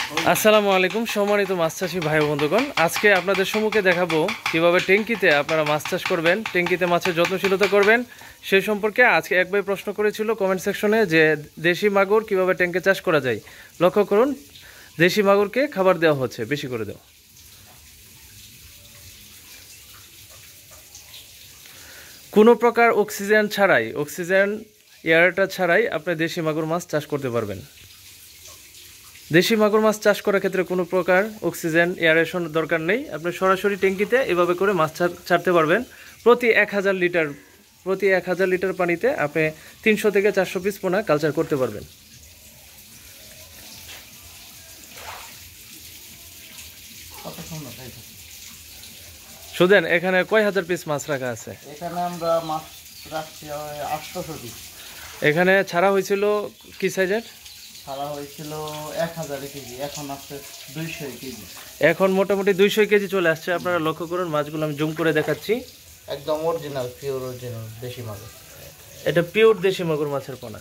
আসসালামু আলাইকুম সম্মানিত মাছ চাষী ভাই বন্ধুগণ, আজকে আপনাদের সম্মুখে দেখাবো কিভাবে ট্যাঙ্কিতে আপনারা মাছ চাষ করবেন, ট্যাঙ্কিতে মাছের যত্নশীলতা করবেন সেই সম্পর্কে। আজকে এক ভাই প্রশ্ন করেছিল কমেন্ট সেকশনে যে দেশি মাগুর কিভাবে ট্যাঙ্কে চাষ করা যায়। লক্ষ্য করুন, দেশি মাগুরকে খাবার দেওয়া হচ্ছে, বেশি করে দেওয়া। কোনো প্রকার অক্সিজেন ছাড়াই, অক্সিজেন এয়ারটা ছাড়াই আপনি দেশি মাগুর মাছ চাষ করতে পারবেন। দেশি মাগুর মাছ চাষ করার ক্ষেত্রে কোনো প্রকার অক্সিজেন এয়ারেশন দরকার নেই। আপনি সরাসরি ট্যাঙ্কিতে এভাবে করে মাছ ছাড়তে পারবেন। প্রতি 1000 লিটার পানিতে আপনি 300 থেকে 400 পিস পোনা কালচার করতে পারবেন। শুধেন এখানে কয় হাজার পিস মাছ রাখা আছে? এখানে আমরা মাছ রাখছি 800 পিস। এখানে ছাড়া হয়েছিল কি সাইজের? ছাড়া হয়েছিল 1000 কেজি, এখন আছে 200 কেজি। এখন মোটামুটি 200 কেজি চলে আসছে। আপনারা লক্ষ্য করুন, মাছগুলো আমি জুম করে দেখাচ্ছি। একদম অরিজিনাল, পিওর অরিজিনাল দেশি মাগুর। এটা পিওর দেশি মাগুর মাছের পোনা।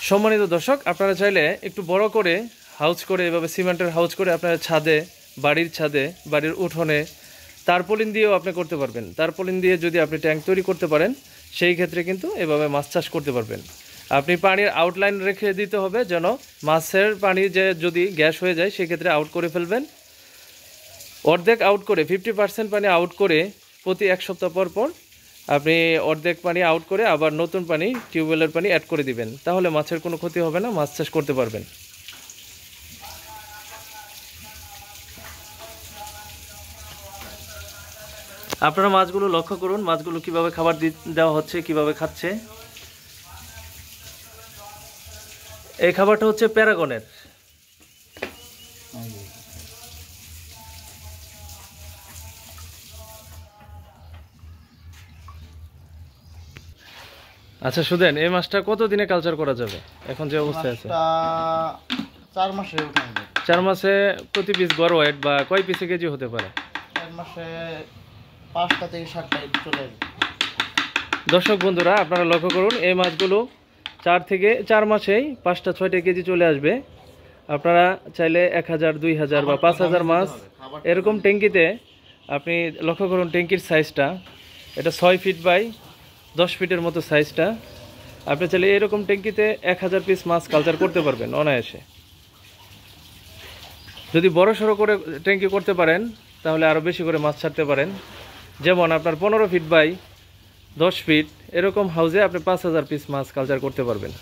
সম্মানিত দর্শক, আপনারা চাইলে একটু বড় করে হাউস করে, এভাবে সিমেন্টের হাউস করে আপনারা ছাদে, বাড়ির ছাদে, বাড়ির উঠোনে তারপলিন দিয়েও আপনি করতে পারবেন। তারপলিন দিয়ে যদি আপনি ট্যাঙ্ক তৈরি করতে পারেন, সেই ক্ষেত্রে কিন্তু এভাবে মাছ চাষ করতে পারবেন। আপনি পানির আউটলাইন রেখে দিতে হবে, যেন মাছের পানি যে যদি গ্যাস হয়ে যায় সেক্ষেত্রে আউট করে ফেলবেন। অর্ধেক আউট করে 50% পানি আউট করে প্রতি 1 সপ্তাহ পর পর আপনি অর্ধেক পানি আউট করে আবার নতুন পানি, টিউবওয়েলের পানি অ্যাড করে দিবেন। তাহলে মাছের কোনো ক্ষতি হবে না, মাছ চাষ করতে পারবেন। আপনারা মাছগুলো লক্ষ্য করুন, মাছগুলো কিভাবে খাবার দেওয়া হচ্ছে, কিভাবে খাচ্ছে। এই খাবারটা হচ্ছে প্যারাগনের। আচ্ছা শুধেন, এই মাছটা কত দিনে কালচার করা যাবে এখন যে অবস্থায় আছে? 4 মাসে উঠানো যাবে। 4 মাসে প্রতি পিস গড় ওয়েট বা কয় পিসে কেজি হতে পারে? 4 মাসে 5টা থেকে 7টা চলে যাবে। দর্শক বন্ধুরা, আপনারা লক্ষ্য করুন, এই মাছগুলো 4 মাসেই 5টা 6টা কেজি চলে আসবে। আপনারা চাইলে 1000, 2000 বা 5000 মাছ এরকম ট্যাঙ্কিতে আপনি লক্ষ্য করুন, ট্যাঙ্কির সাইজটা এটা 6 ফিট বাই 10 ফিটের মতো সাইজটা। আপনি চাইলে এরকম ট্যাঙ্কিতে 1000 পিস মাছ কালচার করতে পারবেন অনায়াসে। যদি বড় সড়ো করে ট্যাঙ্কি করতে পারেন তাহলে আরও বেশি করে মাছ ছাড়তে পারেন। যেমন আপনার 15 ফিট বাই 10 ফিট এরকম হাউজে আপনি 5000 পিস মাছ কালচার করতে পারবেন।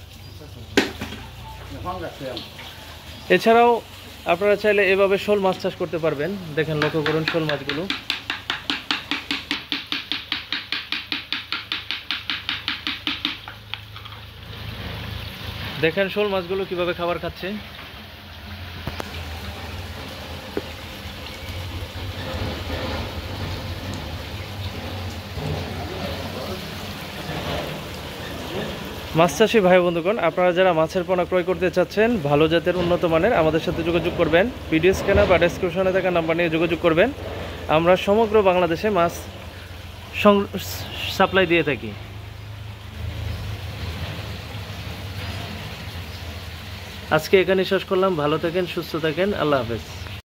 এছাড়াও আপনারা চাইলে এভাবে শোল মাছ চাষ করতে পারবেন। দেখেন, লক্ষ্য করুন শোল মাছগুলো। দেখেন শোল মাছগুলো কিভাবে খাবার খাচ্ছে। মাছ চাষী ভাই বন্ধুগণ, আপনারা যারা মাছের পোনা ক্রয় করতে চাচ্ছেন ভালো জাতের উন্নত মানের, আমাদের সাথে যোগাযোগ করবেন। ভিডিও স্ক্যানার বা ডেসক্রিপশনে থাকা নাম্বার নিয়ে যোগাযোগ করবেন। আমরা সমগ্র বাংলাদেশে মাছ সাপ্লাই দিয়ে থাকি। আজকে এখানে শেষ করলাম। ভালো থাকেন, সুস্থ থাকেন, আল্লাহ হাফেজ।